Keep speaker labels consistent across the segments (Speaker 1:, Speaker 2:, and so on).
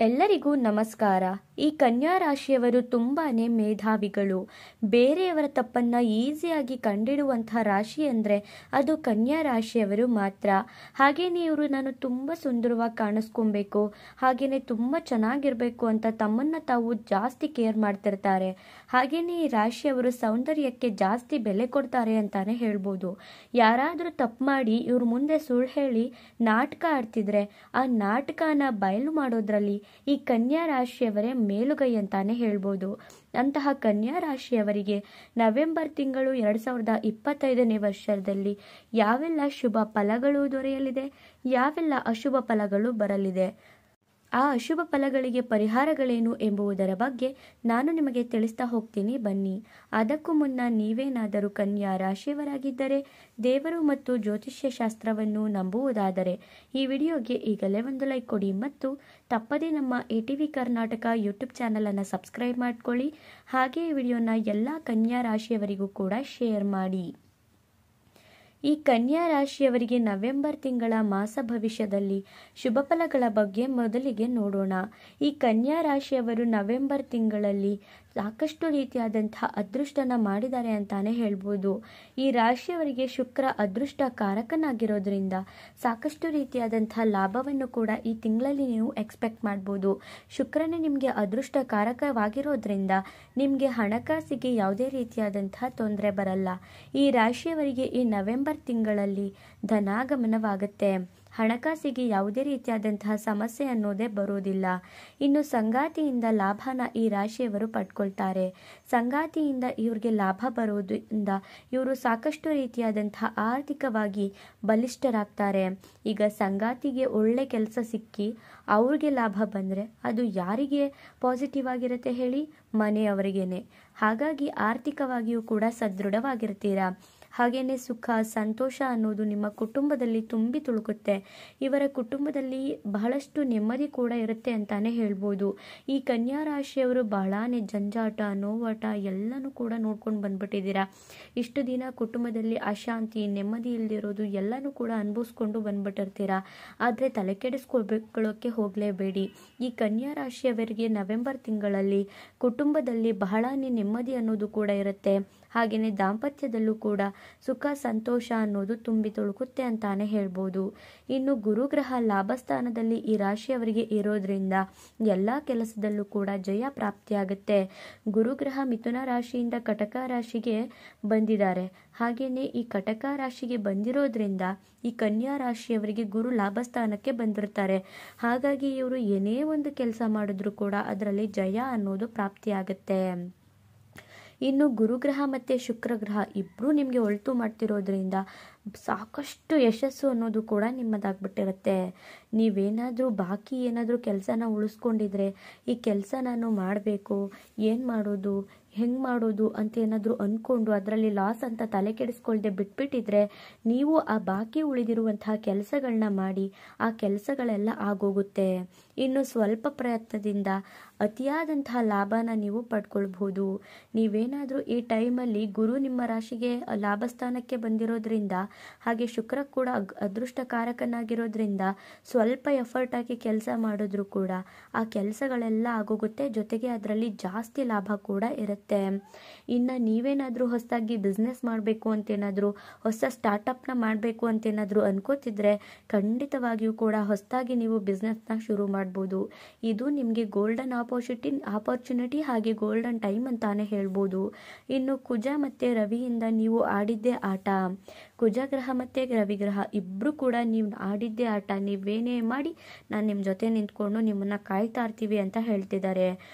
Speaker 1: ಎಲ್ಲರಿಗೂ ನಮಸ್ಕಾರ. ಈ ಕನ್ಯಾ ರಾಶಿಯವರು ತುಂಬಾನೇ ಮೇಧಾವಿಗಳು. ಬೇರೆಯವರ ತಪ್ಪನ್ನ ಈಸಿಯಾಗಿ ಕಂಡಿಡುವಂತಹ ರಾಶಿ ಅಂದರೆ ಅದು ಕನ್ಯಾ ರಾಶಿಯವರು ಮಾತ್ರ. ಹಾಗೇನೆ ಇವರು ನಾನು ತುಂಬ ಸುಂದರವಾಗಿ ಕಾಣಿಸ್ಕೊಬೇಕು, ಹಾಗೇನೆ ತುಂಬ ಚೆನ್ನಾಗಿರಬೇಕು ಅಂತ ತಮ್ಮನ್ನ ತಾವು ಜಾಸ್ತಿ ಕೇರ್ ಮಾಡ್ತಿರ್ತಾರೆ. ಹಾಗೇನೆ ಈ ರಾಶಿಯವರು ಸೌಂದರ್ಯಕ್ಕೆ ಜಾಸ್ತಿ ಬೆಲೆ ಕೊಡ್ತಾರೆ ಅಂತಾನೆ ಹೇಳ್ಬೋದು. ಯಾರಾದರೂ ತಪ್ಪು ಮಾಡಿ ಇವ್ರ ಮುಂದೆ ಸುಳ್ಳು ಹೇಳಿ ನಾಟಕ ಆಡ್ತಿದ್ರೆ ಆ ನಾಟಕನ ಬಯಲು ಮಾಡೋದ್ರಲ್ಲಿ ಈ ಕನ್ಯಾ ರಾಶಿಯವರೇ ಮೇಲುಗೈ ಅಂತಾನೆ ಹೇಳ್ಬೋದು. ಅಂತಹ ಕನ್ಯಾ ರಾಶಿಯವರಿಗೆ ನವೆಂಬರ್ ತಿಂಗಳು 2025ನೇ ವರ್ಷದಲ್ಲಿ ಯಾವೆಲ್ಲ ಶುಭ ಫಲಗಳು ದೊರೆಯಲಿದೆ, ಯಾವೆಲ್ಲ ಅಶುಭ ಫಲಗಳು ಬರಲಿದೆ, ಆ ಅಶುಭ ಫಲಗಳಿಗೆ ಪರಿಹಾರಗಳೇನು ಎಂಬುದರ ಬಗ್ಗೆ ನಾನು ನಿಮಗೆ ತಿಳಿಸ್ತಾ ಹೋಗ್ತೀನಿ, ಬನ್ನಿ. ಅದಕ್ಕೂ ಮುನ್ನ ನೀವೇನಾದರೂ ಕನ್ಯಾ ರಾಶಿಯವರಾಗಿದ್ದರೆ, ದೇವರು ಮತ್ತು ಜ್ಯೋತಿಷ್ಯ ಶಾಸ್ತ್ರವನ್ನು ನಂಬುವುದಾದರೆ ಈ ವಿಡಿಯೋಗೆ ಈಗಲೇ ಒಂದು ಲೈಕ್ ಕೊಡಿ ಮತ್ತು ತಪ್ಪದೇ ನಮ್ಮ ATV ಕರ್ನಾಟಕ ಯೂಟ್ಯೂಬ್ ಚಾನಲನ್ನು ಸಬ್ಸ್ಕ್ರೈಬ್ ಮಾಡ್ಕೊಳ್ಳಿ. ಹಾಗೆ ಈ ವಿಡಿಯೋನ ಎಲ್ಲ ಕನ್ಯಾ ರಾಶಿಯವರಿಗೂ ಕೂಡ ಶೇರ್ ಮಾಡಿ. ಈ ಕನ್ಯಾ ರಾಶಿಯವರಿಗೆ ನವೆಂಬರ್ ತಿಂಗಳ ಮಾಸ ಭವಿಷ್ಯದಲ್ಲಿ ಶುಭ ಫಲಗಳ ಬಗ್ಗೆ ಮೊದಲಿಗೆ ನೋಡೋಣ. ಈ ಕನ್ಯಾ ರಾಶಿಯವರು ನವೆಂಬರ್ ತಿಂಗಳಲ್ಲಿ ಸಾಕಷ್ಟು ರೀತಿಯಾದಂತಹ ಅದೃಷ್ಟನ ಮಾಡಿದ್ದಾರೆ ಅಂತಾನೆ ಹೇಳ್ಬೋದು. ಈ ರಾಶಿಯವರಿಗೆ ಶುಕ್ರ ಅದೃಷ್ಟ ಕಾರಕನಾಗಿರೋದ್ರಿಂದ ಸಾಕಷ್ಟು ರೀತಿಯಾದಂತಹ ಲಾಭವನ್ನು ಕೂಡ ಈ ತಿಂಗಳಲ್ಲಿ ನೀವು ಎಕ್ಸ್ಪೆಕ್ಟ್ ಮಾಡ್ಬೋದು. ಶುಕ್ರನೇ ನಿಮಗೆ ಅದೃಷ್ಟ ಕಾರಕವಾಗಿರೋದ್ರಿಂದ ನಿಮಗೆ ಹಣಕಾಸಿಗೆ ಯಾವುದೇ ರೀತಿಯಾದಂತಹ ತೊಂದರೆ ಬರಲ್ಲ. ಈ ರಾಶಿಯವರಿಗೆ ಈ ನವೆಂಬರ್ ತಿಂಗಳಲ್ಲಿ ಧನಾಗಮನವಾಗುತ್ತೆ. ಹಣಕಾಸಿಗೆ ಯಾವುದೇ ರೀತಿಯಾದಂತಹ ಸಮಸ್ಯೆ ಅನ್ನೋದೇ ಬರೋದಿಲ್ಲ. ಇನ್ನು ಸಂಗಾತಿಯಿಂದ ಲಾಭನ ಈ ರಾಶಿಯವರು ಪಡ್ಕೊಳ್ತಾರೆ. ಸಂಗಾತಿಯಿಂದ ಇವ್ರಿಗೆ ಲಾಭ ಬರೋದ್ರಿಂದ ಇವರು ಸಾಕಷ್ಟು ರೀತಿಯಾದಂತಹ ಆರ್ಥಿಕವಾಗಿ ಬಲಿಷ್ಠರಾಗ್ತಾರೆ. ಈಗ ಸಂಗಾತಿಗೆ ಒಳ್ಳೆ ಕೆಲಸ ಸಿಕ್ಕಿ ಅವ್ರಿಗೆ ಲಾಭ ಬಂದರೆ ಅದು ಯಾರಿಗೆ ಪಾಸಿಟಿವ್ ಆಗಿರುತ್ತೆ ಹೇಳಿ? ಮನೆಯವರಿಗೇನೆ. ಹಾಗಾಗಿ ಆರ್ಥಿಕವಾಗಿಯೂ ಕೂಡ ಸದೃಢವಾಗಿರ್ತೀರಾ. ಹಾಗೇನೆ ಸುಖ ಸಂತೋಷ ಅನ್ನೋದು ನಿಮ್ಮ ಕುಟುಂಬದಲ್ಲಿ ತುಂಬಿ ತುಳುಕುತ್ತೆ. ಇವರ ಕುಟುಂಬದಲ್ಲಿ ಬಹಳಷ್ಟು ನೆಮ್ಮದಿ ಕೂಡ ಇರುತ್ತೆ ಅಂತಾನೆ ಹೇಳ್ಬೋದು. ಈ ಕನ್ಯಾ ರಾಶಿಯವರು ಬಹಳನೇ ಜಂಜಾಟ ನೋವಾಟ ಎಲ್ಲನೂ ಕೂಡ ನೋಡ್ಕೊಂಡು ಬಂದ್ಬಿಟ್ಟಿದ್ದೀರಾ. ಇಷ್ಟು ದಿನ ಕುಟುಂಬದಲ್ಲಿ ಅಶಾಂತಿ ನೆಮ್ಮದಿ ಇಲ್ದಿರೋದು ಎಲ್ಲನೂ ಕೂಡ ಅನುಭವಿಸ್ಕೊಂಡು ಬಂದ್ಬಿಟ್ಟಿರ್ತೀರಾ. ಆದರೆ ತಲೆ ಕೆಡಿಸ್ಕೊಳ್ಕೊಳ್ಳೋಕ್ಕೆ ಹೋಗಲೇಬೇಡಿ. ಈ ಕನ್ಯಾ ರಾಶಿಯವರಿಗೆ ನವೆಂಬರ್ ತಿಂಗಳಲ್ಲಿ ಕುಟುಂಬದಲ್ಲಿ ಬಹಳನೇ ನೆಮ್ಮದಿ ಅನ್ನೋದು ಕೂಡ ಇರುತ್ತೆ. ಹಾಗೆಯೇ ದಾಂಪತ್ಯದಲ್ಲೂ ಕೂಡ ಸುಖ ಸಂತೋಷ ಅನ್ನೋದು ತುಂಬಿ ತುಳುಕುತ್ತೆ ಅಂತಾನೆ ಹೇಳ್ಬೋದು. ಇನ್ನು ಗುರುಗ್ರಹ ಲಾಭಸ್ಥಾನದಲ್ಲಿ ಈ ರಾಶಿಯವರಿಗೆ ಇರೋದ್ರಿಂದ ಎಲ್ಲ ಕೆಲಸದಲ್ಲೂ ಕೂಡ ಜಯ ಪ್ರಾಪ್ತಿಯಾಗುತ್ತೆ. ಗುರುಗ್ರಹ ಮಿಥುನ ರಾಶಿಯಿಂದ ಕಟಕ ರಾಶಿಗೆ ಬಂದಿದ್ದಾರೆ. ಹಾಗೆಯೇ ಈ ಕಟಕ ರಾಶಿಗೆ ಬಂದಿರೋದ್ರಿಂದ ಈ ಕನ್ಯಾ ರಾಶಿಯವರಿಗೆ ಗುರು ಲಾಭಸ್ಥಾನಕ್ಕೆ ಬಂದಿರ್ತಾರೆ. ಹಾಗಾಗಿ ಇವರು ಏನೇ ಒಂದು ಕೆಲಸ ಮಾಡಿದ್ರೂ ಕೂಡ ಅದರಲ್ಲಿ ಜಯ ಅನ್ನೋದು ಪ್ರಾಪ್ತಿಯಾಗುತ್ತೆ. ಇನ್ನು ಗುರುಗ್ರಹ ಮತ್ತು ಶುಕ್ರಗ್ರಹ ಇಬ್ಬರೂ ನಿಮಗೆ ಒಳಿತು ಮಾಡ್ತಿರೋದ್ರಿಂದ ಸಾಕಷ್ಟು ಯಶಸ್ಸು ಅನ್ನೋದು ಕೂಡ ನಿಮ್ಮದಾಗ್ಬಿಟ್ಟಿರುತ್ತೆ. ನೀವೇನಾದರೂ ಬಾಕಿ ಏನಾದರೂ ಕೆಲಸನ ಉಳಿಸ್ಕೊಂಡಿದ್ರೆ ಈ ಕೆಲಸ ನಾನು ಮಾಡಬೇಕು, ಏನು ಮಾಡೋದು ಹೆಂಗೆ ಮಾಡೋದು ಅಂತ ಏನಾದರೂ ಅಂದ್ಕೊಂಡು ಅದರಲ್ಲಿ ಲಾಸ್ ಅಂತ ತಲೆ ಕೆಡಿಸ್ಕೊಳ್ದೆ ಬಿಟ್ಬಿಟ್ಟಿದ್ರೆ ನೀವು ಆ ಬಾಕಿ ಉಳಿದಿರುವಂತಹ ಕೆಲಸಗಳನ್ನ ಮಾಡಿ ಆ ಕೆಲಸಗಳೆಲ್ಲ ಆಗೋಗುತ್ತೆ. ಇನ್ನು ಸ್ವಲ್ಪ ಪ್ರಯತ್ನದಿಂದ ಅತಿಯಾದಂತಹ ಲಾಭನ ನೀವು ಪಡ್ಕೊಳ್ಬಹುದು. ನೀವೇನಾದರೂ ಈ ಟೈಮಲ್ಲಿ ಗುರು ನಿಮ್ಮ ರಾಶಿಗೆ ಲಾಭಸ್ಥಾನಕ್ಕೆ ಬಂದಿರೋದ್ರಿಂದ ಹಾಗೆ ಶುಕ್ರ ಕೂಡ ಅದೃಷ್ಟಕಾರಕನಾಗಿರೋದ್ರಿಂದ ಸ್ವಲ್ಪ ಎಫರ್ಟ್ ಆಗಿ ಕೆಲಸ ಮಾಡಿದ್ರೂ ಕೂಡ ಆ ಕೆಲಸಗಳೆಲ್ಲ ಆಗೋಗುತ್ತೆ. ಜೊತೆಗೆ ಅದರಲ್ಲಿ ಜಾಸ್ತಿ ಲಾಭ ಕೂಡ ಇರುತ್ತೆ. ಇನ್ನು ನೀವೇನಾದರೂ ಹೊಸದಾಗಿ ಬಿಸ್ನೆಸ್ ಮಾಡಬೇಕು ಅಂತೇನಾದರೂ ಹೊಸ ಸ್ಟಾರ್ಟಪ್ನ ಮಾಡಬೇಕು ಅಂತೇನಾದರೂ ಅನ್ಕೋತಿದ್ರೆ ಖಂಡಿತವಾಗಿಯೂ ಕೂಡ ಹೊಸದಾಗಿ ನೀವು ಬಿಸ್ನೆಸ್ನ ಶುರು ಮಾಡ್ಬೋದು. ಇದು ನಿಮಗೆ ಗೋಲ್ಡನ್ ಆಪರ್ಚುನಿಟಿ ಹಾಗೆ ಗೋಲ್ಡನ್ ಟೈಮ್ ಅಂತಾನೆ ಹೇಳ್ಬೋದು. ಇನ್ನು ಕುಜ ಮತ್ತು ರವಿಯಿಂದ ನೀವು ಆಡಿದ್ದೇ ಆಟ. ಕುಜಗ್ರಹ ಮತ್ತು ರವಿಗ್ರಹ ಇಬ್ಬರು ಕೂಡ ನೀವು ಆಡಿದ್ದೇ ಆಟ. ನೀವೇನೇ ಮಾಡಿ ನಾನು ನಿಮ್ಮ ಜೊತೆ ನಿಂತ್ಕೊಂಡು ನಿಮ್ಮನ್ನು ಕಾಯ್ತಾ ಇರ್ತೀವಿ ಅಂತ ಹೇಳ್ತಿದ್ದಾರೆ.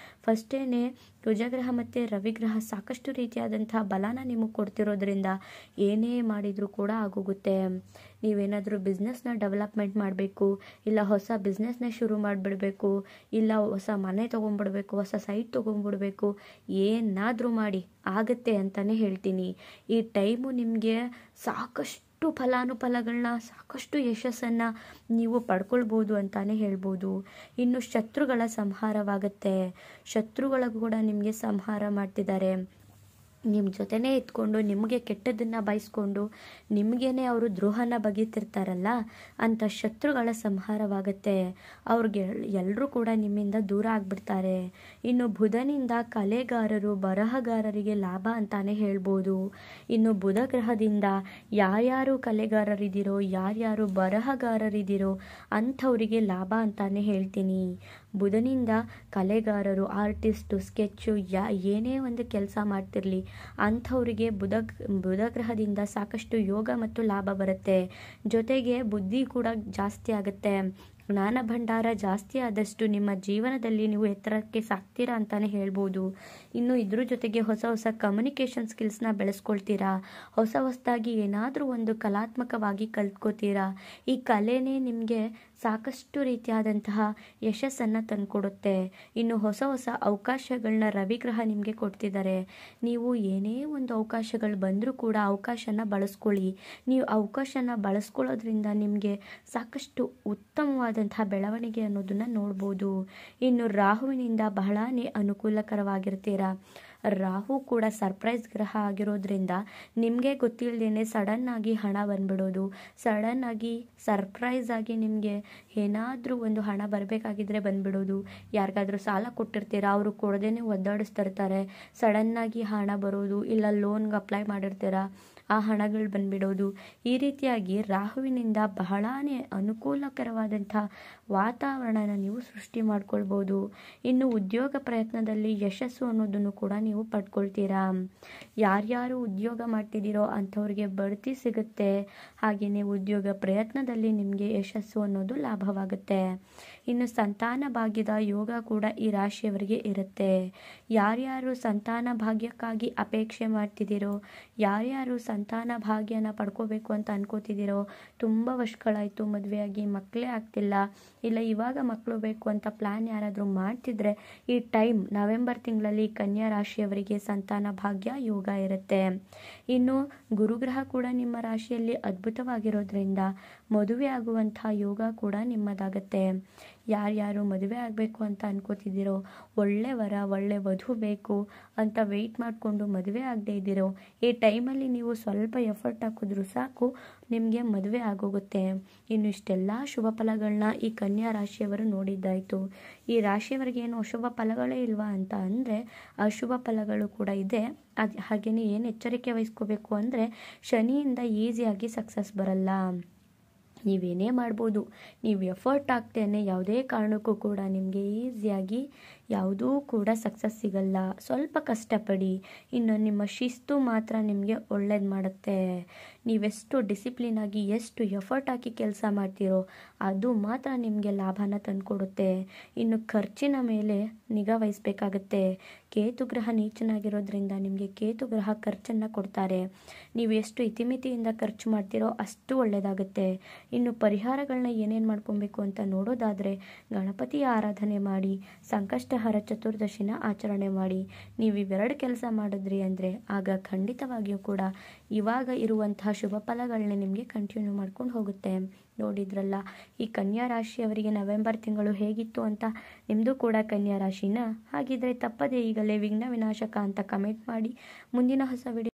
Speaker 1: ಫಸ್ಟೇನೆ ಕುಜಗ್ರಹ ಮತ್ತು ರವಿಗ್ರಹ ಸಾಕಷ್ಟು ರೀತಿಯಾದಂತಹ ಬಲನ ನಿಮಗೆ ಕೊಡ್ತಿರೋದ್ರಿಂದ ಏನೇ ಮಾಡಿದರೂ ಕೂಡ ಆಗೋಗುತ್ತೆ. ನೀವೇನಾದರೂ ಬಿಸ್ನೆಸ್ನ ಡೆವಲಪ್ಮೆಂಟ್ ಮಾಡಬೇಕು, ಇಲ್ಲ ಹೊಸ ಬಿಸ್ನೆಸ್ನ ಶುರು ಮಾಡಿಬಿಡಬೇಕು, ಇಲ್ಲ ಹೊಸ ಮನೆ ತೊಗೊಂಡ್ಬಿಡ್ಬೇಕು, ಹೊಸ ಸೈಟ್ ತೊಗೊಂಡ್ಬಿಡ್ಬೇಕು, ಏನಾದರೂ ಮಾಡಿ ಆಗುತ್ತೆ ಅಂತಲೇ ಹೇಳ್ತೀನಿ. ಈ ಟೈಮು ನಿಮಗೆ ಸಾಕಷ್ಟು ಫಲಾನುಫಲಗಳನ್ನ ಸಾಕಷ್ಟು ಯಶಸ್ಸನ್ನು ನೀವು ಪಡ್ಕೊಳ್ಬೋದು ಅಂತಾನೆ ಹೇಳ್ಬೋದು. ಇನ್ನು ಶತ್ರುಗಳ ಸಂಹಾರವಾಗುತ್ತೆ. ಶತ್ರುಗಳ ಕೂಡ ನಿಮಗೆ ಸಂಹಾರ ಮಾಡ್ತಿದ್ದಾರೆ. ನಿಮ್ಮ ಜೊತೆನೇ ಇದ್ಕೊಂಡು ನಿಮಗೆ ಕೆಟ್ಟದ್ದನ್ನು ಬಯಸ್ಕೊಂಡು ನಿಮಗೇನೆ ಅವರು ದ್ರೋಹನ ಬಗೆತಿರ್ತಾರಲ್ಲ, ಅಂಥ ಶತ್ರುಗಳ ಸಂಹಾರವಾಗುತ್ತೆ. ಅವ್ರಿಗೆ ಎಲ್ಲರೂ ಕೂಡ ನಿಮ್ಮಿಂದ ದೂರ ಆಗಿಬಿಡ್ತಾರೆ. ಇನ್ನು ಬುಧನಿಂದ ಕಲೆಗಾರರು ಬರಹಗಾರರಿಗೆ ಲಾಭ ಅಂತಾನೆ ಹೇಳ್ಬೋದು. ಇನ್ನು ಬುಧ ಗ್ರಹದಿಂದ ಯಾರ್ಯಾರು ಕಲೆಗಾರರಿದ್ದೀರೋ, ಯಾರ್ಯಾರು ಬರಹಗಾರರಿದ್ದೀರೋ ಅಂಥವರಿಗೆ ಲಾಭ ಅಂತಾನೆ ಹೇಳ್ತೀನಿ. ಬುಧನಿಂದ ಕಲೆಗಾರರು, ಆರ್ಟಿಸ್ಟು, ಸ್ಕೆಚ್ಚು, ಏನೇ ಒಂದು ಕೆಲಸ ಮಾಡ್ತಿರಲಿ ಅಂಥವರಿಗೆ ಬುಧ ಗ್ರಹದಿಂದ ಸಾಕಷ್ಟು ಯೋಗ ಮತ್ತು ಲಾಭ ಬರುತ್ತೆ. ಜೊತೆಗೆ ಬುದ್ಧಿ ಕೂಡ ಜಾಸ್ತಿ ಆಗುತ್ತೆ. ಜ್ಞಾನ ಭಂಡಾರ ಜಾಸ್ತಿ ಆದಷ್ಟು ನಿಮ್ಮ ಜೀವನದಲ್ಲಿ ನೀವು ಎತ್ತರಕ್ಕೆ ಸಾಗ್ತೀರಾ ಅಂತಾನೆ ಹೇಳ್ಬೋದು. ಇನ್ನು ಇದ್ರ ಜೊತೆಗೆ ಹೊಸ ಹೊಸ ಕಮ್ಯುನಿಕೇಷನ್ ಸ್ಕಿಲ್ಸ್ನ ಬೆಳೆಸ್ಕೊಳ್ತೀರಾ. ಹೊಸದಾಗಿ ಏನಾದರೂ ಒಂದು ಕಲಾತ್ಮಕವಾಗಿ ಕಲ್ತ್ಕೋತೀರಾ. ಈ ಕಲೆನೇ ನಿಮಗೆ ಸಾಕಷ್ಟು ರೀತಿಯಾದಂತಹ ಯಶಸ್ಸನ್ನು ತಂದುಕೊಡುತ್ತೆ. ಇನ್ನು ಹೊಸ ಹೊಸ ಅವಕಾಶಗಳನ್ನ ರವಿಗ್ರಹ ನಿಮಗೆ ಕೊಡ್ತಿದ್ದಾರೆ. ನೀವು ಏನೇ ಒಂದು ಅವಕಾಶಗಳು ಬಂದರೂ ಕೂಡ ಅವಕಾಶನ ಬಳಸ್ಕೊಳ್ಳಿ. ನೀವು ಅವಕಾಶನ ಬಳಸ್ಕೊಳ್ಳೋದ್ರಿಂದ ನಿಮಗೆ ಸಾಕಷ್ಟು ಉತ್ತಮವಾದಂತಹ ಬೆಳವಣಿಗೆ ಅನ್ನೋದನ್ನು ನೋಡ್ಬೋದು. ಇನ್ನು ರಾಹುವಿನಿಂದ ಬಹಳಾನೇ ಅನುಕೂಲಕರವಾಗಿರ್ತೀರಾ. ರಾಹು ಕೂಡ ಸರ್ಪ್ರೈಸ್ ಗ್ರಹ ಆಗಿರೋದ್ರಿಂದ ನಿಮಗೆ ಗೊತ್ತಿಲ್ಲದೇನೆ ಸಡನ್ನಾಗಿ ಹಣ ಬಂದ್ಬಿಡೋದು, ಸಡನ್ನಾಗಿ ಸರ್ಪ್ರೈಸ್ ಆಗಿ ನಿಮಗೆ ಏನಾದರೂ ಒಂದು ಹಣ ಬರಬೇಕಾಗಿದ್ರೆ ಬಂದ್ಬಿಡೋದು. ಯಾರಿಗಾದ್ರೂ ಸಾಲ ಕೊಟ್ಟಿರ್ತೀರಾ, ಅವರು ಕೊಡದೇನೆ ಒದ್ದಾಡಿಸ್ತಿರ್ತಾರೆ, ಸಡನ್ನಾಗಿ ಹಣ ಬರೋದು. ಇಲ್ಲ ಲೋನ್ಗೆ ಅಪ್ಲೈ ಮಾಡಿರ್ತೀರಾ, ಆ ಹಣಗಳು ಬಂದ್ಬಿಡೋದು. ಈ ರೀತಿಯಾಗಿ ರಾಹುವಿನಿಂದ ಬಹಳಾನೇ ಅನುಕೂಲಕರವಾದಂಥ ವಾತಾವರಣನ ನೀವು ಸೃಷ್ಟಿ ಮಾಡ್ಕೊಳ್ಬೋದು. ಇನ್ನು ಉದ್ಯೋಗ ಪ್ರಯತ್ನದಲ್ಲಿ ಯಶಸ್ಸು ಅನ್ನೋದನ್ನು ಕೂಡ ನೀವು ಪಡ್ಕೊಳ್ತೀರಾ. ಯಾರ್ಯಾರು ಉದ್ಯೋಗ ಮಾಡ್ತಿದ್ದೀರೋ ಅಂಥವ್ರಿಗೆ ಬಡ್ತಿ ಸಿಗುತ್ತೆ. ಹಾಗೆಯೇ ಉದ್ಯೋಗ ಪ್ರಯತ್ನದಲ್ಲಿ ನಿಮಗೆ ಯಶಸ್ಸು ಅನ್ನೋದು ಲಾಭವಾಗುತ್ತೆ. ಇನ್ನು ಸಂತಾನ ಭಾಗ್ಯದ ಯೋಗ ಕೂಡ ಈ ರಾಶಿಯವರಿಗೆ ಇರುತ್ತೆ. ಯಾರ್ಯಾರು ಸಂತಾನ ಭಾಗ್ಯಕ್ಕಾಗಿ ಅಪೇಕ್ಷೆ ಮಾಡ್ತಿದ್ದೀರೋ, ಯಾರ್ಯಾರು ಸಂತಾನ ಭಾಗ್ಯನ ಪಡ್ಕೋಬೇಕು ಅಂತ ಅನ್ಕೋತಿದ್ದೀರೋ, ತುಂಬ ವರ್ಷಗಳಾಯಿತು ಮದುವೆಯಾಗಿ ಮಕ್ಕಳೇ ಆಗ್ತಿಲ್ಲ, ಇಲ್ಲ ಇವಾಗ ಮಕ್ಕಳು ಬೇಕು ಅಂತ ಪ್ಲ್ಯಾನ್ ಯಾರಾದರೂ ಮಾಡ್ತಿದ್ರೆ ಈ ಟೈಮ್ ನವೆಂಬರ್ ತಿಂಗಳಲ್ಲಿ ಕನ್ಯಾ ರಾಶಿಯವರಿಗೆ ಸಂತಾನ ಭಾಗ್ಯ ಯೋಗ ಇರುತ್ತೆ. ಇನ್ನು ಗುರುಗ್ರಹ ಕೂಡ ನಿಮ್ಮ ರಾಶಿಯಲ್ಲಿ ಅದ್ಭುತವಾಗಿರೋದ್ರಿಂದ ಮದುವೆ ಆಗುವಂಥ ಯೋಗ ಕೂಡ ನಿಮ್ಮದಾಗತ್ತೆ. ಯಾರ್ಯಾರು ಮದುವೆ ಆಗಬೇಕು ಅಂತ ಅನ್ಕೋತಿದ್ದೀರೋ, ಒಳ್ಳೆ ವರ ಒಳ್ಳೆ ವಧು ಬೇಕು ಅಂತ ವೆಯ್ಟ್ ಮಾಡಿಕೊಂಡು ಮದುವೆ ಆಗದೆ ಇದ್ದೀರೋ, ಈ ಟೈಮಲ್ಲಿ ನೀವು ಸ್ವಲ್ಪ ಎಫರ್ಟ್ ಹಾಕಿದ್ರೂ ಸಾಕು, ನಿಮಗೆ ಮದುವೆ ಆಗೋಗುತ್ತೆ. ಇನ್ನು ಇಷ್ಟೆಲ್ಲ ಶುಭ ಫಲಗಳನ್ನ ಈ ಕನ್ಯಾ ರಾಶಿಯವರು ನೋಡಿದ್ದಾಯಿತು. ಈ ರಾಶಿಯವರಿಗೆ ಏನು ಅಶುಭ ಫಲಗಳೇ ಇಲ್ವಾ ಅಂತ ಅಂದರೆ ಅಶುಭ ಫಲಗಳು ಕೂಡ ಇದೆ. ಹಾಗೆಯೇ ಏನು ಎಚ್ಚರಿಕೆ ವಹಿಸ್ಕೋಬೇಕು ಅಂದರೆ ಶನಿಯಿಂದ ಈಸಿಯಾಗಿ ಸಕ್ಸಸ್ ಬರಲ್ಲ. ನೀವೇನೇ ಮಾಡ್ಬೋದು, ನೀವು ಎಫರ್ಟ್ ಹಾಕ್ತೇನೆ ಯಾವುದೇ ಕಾರಣಕ್ಕೂ ಕೂಡ ನಿಮಗೆ ಈಸಿಯಾಗಿ ಯಾವುದೂ ಕೂಡ ಸಕ್ಸಸ್ ಸಿಗಲ್ಲ. ಸ್ವಲ್ಪ ಕಷ್ಟಪಡಿ. ಇನ್ನು ನಿಮ್ಮ ಶಿಸ್ತು ಮಾತ್ರ ನಿಮಗೆ ಒಳ್ಳೇದು ಮಾಡುತ್ತೆ. ನೀವೆಷ್ಟು ಡಿಸಿಪ್ಲಿನಾಗಿ ಎಷ್ಟು ಎಫರ್ಟ್ ಹಾಕಿ ಕೆಲಸ ಮಾಡ್ತೀರೋ ಅದು ಮಾತ್ರ ನಿಮಗೆ ಲಾಭನ ತಂದುಕೊಡುತ್ತೆ. ಇನ್ನು ಖರ್ಚಿನ ಮೇಲೆ ನಿಗಾ ವಹಿಸಬೇಕಾಗತ್ತೆ. ಕೇತು ಗ್ರಹ ನೀಚನಾಗಿರೋದ್ರಿಂದ ನಿಮಗೆ ಕೇತು ಗ್ರಹ ಖರ್ಚನ್ನು ಕೊಡ್ತಾರೆ. ನೀವು ಎಷ್ಟು ಇತಿಮಿತಿಯಿಂದ ಖರ್ಚು ಮಾಡ್ತೀರೋ ಅಷ್ಟು ಒಳ್ಳೆಯದಾಗುತ್ತೆ. ಇನ್ನು ಪರಿಹಾರಗಳನ್ನ ಏನೇನು ಮಾಡ್ಕೊಬೇಕು ಅಂತ ನೋಡೋದಾದರೆ ಗಣಪತಿಯ ಆರಾಧನೆ ಮಾಡಿ, ಸಂಕಷ್ಟಹರ ಚತುರ್ದಶಿನ ಆಚರಣೆ ಮಾಡಿ. ನೀವು ಇವೆರಡು ಕೆಲಸ ಮಾಡಿದ್ರಿ ಅಂದರೆ ಆಗ ಖಂಡಿತವಾಗಿಯೂ ಕೂಡ ಇವಾಗ ಇರುವಂತಹ ಶುಭ ಫಲಗಳನ್ನ ನಿಮಗೆ ಕಂಟಿನ್ಯೂ ಮಾಡ್ಕೊಂಡು ಹೋಗುತ್ತೆ. ನೋಡಿದ್ರಲ್ಲ ಈ ಕನ್ಯಾ ರಾಶಿಯವರಿಗೆ ನವೆಂಬರ್ ತಿಂಗಳು ಹೇಗಿತ್ತು ಅಂತ. ನಿಮ್ಮದು ಕೂಡ ಕನ್ಯಾ ರಾಶಿನ? ಹಾಗಿದ್ರೆ ತಪ್ಪದೆ ಈಗಲೇ ವಿಘ್ನ ವಿನಾಶಕ ಅಂತ ಕಮೆಂಟ್ ಮಾಡಿ. ಮುಂದಿನ ಹೊಸ ವಿಡಿಯೋ